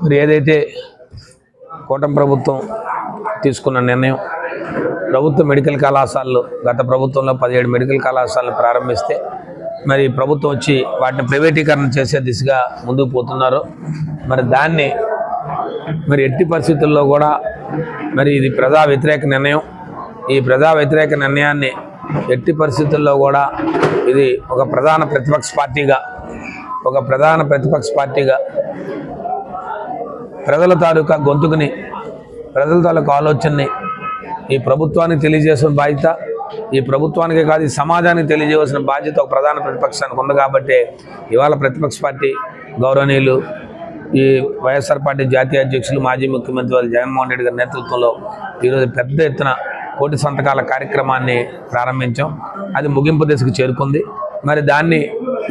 మరి ఏదైతే కూటమి ప్రభుత్వం తీసుకున్న నిర్ణయం ప్రభుత్వ మెడికల్ కళాశాలలు గత ప్రభుత్వంలో 17 మెడికల్ కళాశాలలు ప్రారంభిస్తే మరి ప్రభుత్వం వచ్చి వాటిని ప్రైవేటీకరణ చేసే దిశగా ముందుకు పోతున్నారు. మరి దాన్ని మరి ఎట్టి పరిస్థితుల్లో కూడా మరి ఇది ప్రజా వ్యతిరేక నిర్ణయం. ఈ ప్రజా వ్యతిరేక నిర్ణయాన్ని ఎట్టి పరిస్థితుల్లో కూడా ఇది ఒక ప్రధాన ప్రతిపక్ష పార్టీగా ప్రజల తాలూకా గొంతుకుని, ప్రజల తాలూకా ఆలోచనని ఈ ప్రభుత్వానికి తెలియజేసిన బాధ్యత, ఈ ప్రభుత్వానికే కాదు ఈ సమాజానికి తెలియజేయవలసిన బాధ్యత ఒక ప్రధాన ప్రతిపక్షానికి ఉంది. కాబట్టి ఇవాళ ప్రతిపక్ష పార్టీ గౌరవనీయులు ఈ వైఎస్ఆర్ పార్టీ జాతీయ అధ్యక్షులు మాజీ ముఖ్యమంత్రి వారు జగన్మోహన్ రెడ్డి గారి నేతృత్వంలో ఈరోజు పెద్ద ఎత్తున కోటి సంతకాల కార్యక్రమాన్ని ప్రారంభించాం. అది ముగింపు దశకు చేరుకుంది. మరి దాన్ని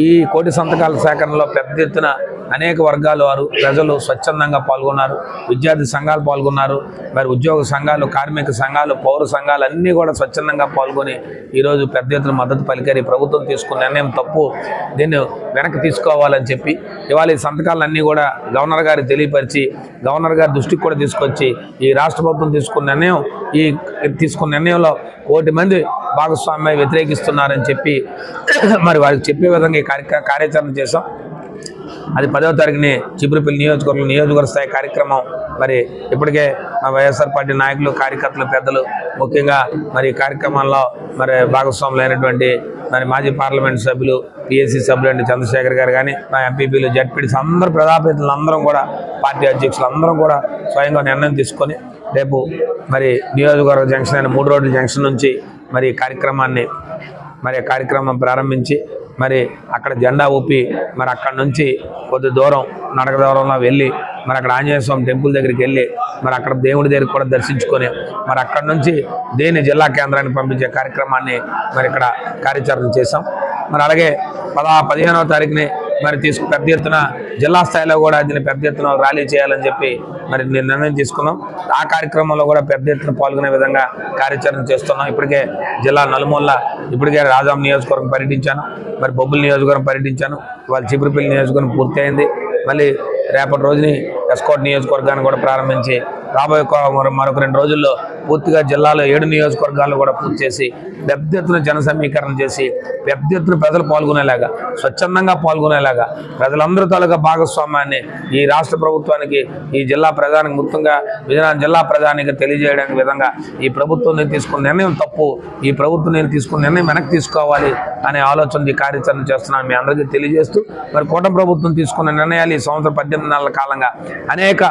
ఈ కోటి సంతకాల సేకరణలో పెద్ద ఎత్తున అనేక వర్గాల వారు ప్రజలు స్వచ్ఛందంగా పాల్గొన్నారు. విద్యార్థి సంఘాలు పాల్గొన్నారు. మరి ఉద్యోగ సంఘాలు, కార్మిక సంఘాలు, పౌర సంఘాలు అన్నీ కూడా స్వచ్ఛందంగా పాల్గొని ఈరోజు పెద్ద ఎత్తున మద్దతు పలికారు. ప్రభుత్వం తీసుకున్న నిర్ణయం తప్పు, దీన్ని వెనక్కి తీసుకోవాలని చెప్పి ఇవాళ ఈ సంతకాలన్నీ కూడా గవర్నర్ గారికి తెలియపరిచి గవర్నర్ గారి దృష్టికి కూడా తీసుకొచ్చి ఈ రాష్ట్ర ప్రభుత్వం తీసుకున్న నిర్ణయంలో 1 కోటి మంది భాగస్వామ్యం వ్యతిరేకిస్తున్నారని చెప్పి మరి వారికి చెప్పే విధంగా ఈ కార్యాచరణ చేశాం. అది 10వ తారీఖుని చిబ్రుపల్లి నియోజకవర్గ స్థాయి కార్యక్రమం. మరి ఇప్పటికే మా వైఎస్ఆర్ పార్టీ నాయకులు, కార్యకర్తలు, పెద్దలు ముఖ్యంగా మరి ఈ కార్యక్రమంలో మరి భాగస్వాములైనటువంటి మరి మాజీ పార్లమెంట్ సభ్యులు, పిఎస్సి సభ్యులు చంద్రశేఖర్ గారు కానీ, మా ఎంపీపీలు, జడ్పీటీస్ అందరూ ప్రజాప్రతినిధులు అందరం కూడా, పార్టీ అధ్యక్షులు అందరం కూడా స్వయంగా నిర్ణయం తీసుకొని రేపు మరి నియోజకవర్గ జంక్షన్ అయిన 3 రోడ్ల జంక్షన్ నుంచి మరి కార్యక్రమం ప్రారంభించి మరి అక్కడ జెండా ఊపి మరి అక్కడి నుంచి కొద్ది దూరం నడక దూరంలో వెళ్ళి మరి అక్కడ ఆంజనేయ స్వామి టెంపుల్ దగ్గరికి వెళ్ళి మరి అక్కడ దేవుడి దగ్గరికి కూడా దర్శించుకొని మరి అక్కడి నుంచి దేని జిల్లా కేంద్రానికి పంపించే కార్యక్రమాన్ని మరి ఇక్కడ కార్యాచరణ చేశాం. మరి అలాగే 15వ తారీఖుని మరి పెద్ద ఎత్తున జిల్లా స్థాయిలో కూడా దీన్ని పెద్ద ఎత్తున ర్యాలీ చేయాలని చెప్పి మరి నిర్ణయం తీసుకున్నాం. ఆ కార్యక్రమంలో కూడా పెద్ద ఎత్తున పాల్గొనే విధంగా కార్యాచరణ చేస్తున్నాం. ఇప్పటికే జిల్లా నలుమూల ఇప్పటికే రాజాం నియోజకవర్గం పర్యటించాను, మరి బొబ్బుల నియోజకవర్గం పర్యటించాను, వాళ్ళ చిబ్రుపల్లి నియోజకవర్గం పూర్తయింది. మళ్ళీ రేపటి రోజుని ఎస్కోట్ నియోజకవర్గాన్ని కూడా ప్రారంభించి రాబోయే మరొక 2 రోజుల్లో పూర్తిగా జిల్లాలో 7 నియోజకవర్గాలు కూడా పూర్తి చేసి పెద్ద ఎత్తున జన సమీకరణ చేసి పెద్ద ఎత్తున ప్రజలు పాల్గొనేలాగా, స్వచ్ఛందంగా పాల్గొనేలాగా ప్రజలందరూ తాలూకా భాగస్వామ్యాన్ని ఈ రాష్ట్ర ప్రభుత్వానికి, ఈ జిల్లా ప్రధానికి, ముఖ్యంగా విజయనగరం జిల్లా ప్రధానికి తెలియజేయడానికి విధంగా ఈ ప్రభుత్వం నేను తీసుకున్న నిర్ణయం తప్పు, ఈ ప్రభుత్వం నేను తీసుకున్న నిర్ణయం వెనక్కి తీసుకోవాలి అనే ఆలోచన ఈ కార్యాచరణ చేస్తున్నాను మీ అందరికీ తెలియజేస్తూ, మరి కూటమి ప్రభుత్వం తీసుకున్న నిర్ణయాలు ఈ సంవత్సరం 18 నెలల కాలంగా అనేక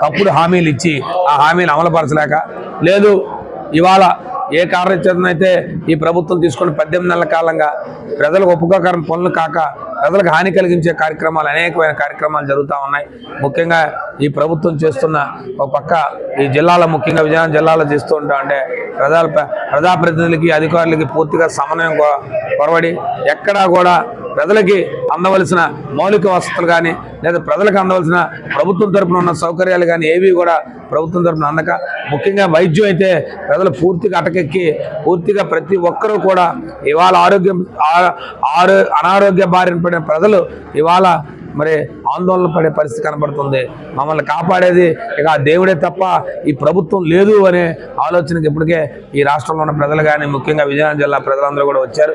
తప్పుడు హామీలు ఇచ్చి ఆ హామీలు అమలుపరచలేక, లేదు ఇవాళ ఏ కార్యాచరణ అయితే ఈ ప్రభుత్వం తీసుకున్న 18 నెలల కాలంగా ప్రజలకు ఉపయోగకరం పనులు కాక ప్రజలకు హాని కలిగించే కార్యక్రమాలు, అనేకమైన కార్యక్రమాలు జరుగుతూ ఉన్నాయి. ముఖ్యంగా ఈ ప్రభుత్వం చేస్తున్న ఒక పక్క ఈ జిల్లాలో, ముఖ్యంగా విజయనగరం జిల్లాలో చేస్తూ ఉంటా అంటే ప్రజాప్రతినిధులకి, అధికారులకి పూర్తిగా సమన్వయం కొరవడి ఎక్కడా కూడా ప్రజలకి అందవలసిన మౌలిక వసతులు కానీ లేదా ప్రజలకు అందవలసిన ప్రభుత్వం తరపున ఉన్న సౌకర్యాలు కానీ ఏవి కూడా ప్రభుత్వం తరపున అందక, ముఖ్యంగా వైద్యం అయితే ప్రజలు పూర్తిగా అటకెక్కి పూర్తిగా ప్రతి ఒక్కరూ కూడా ఇవాళ అనారోగ్య బారిన పడిన ప్రజలు ఇవాళ మరి ఆందోళన పడే పరిస్థితి కనబడుతుంది. మమ్మల్ని కాపాడేది ఇక ఆ దేవుడే తప్ప ఈ ప్రభుత్వం లేదు అనే ఆలోచనకి ఇప్పటికే ఈ రాష్ట్రంలో ఉన్న ప్రజలు కానీ, ముఖ్యంగా విజయనగరం జిల్లా ప్రజలందరూ కూడా వచ్చారు.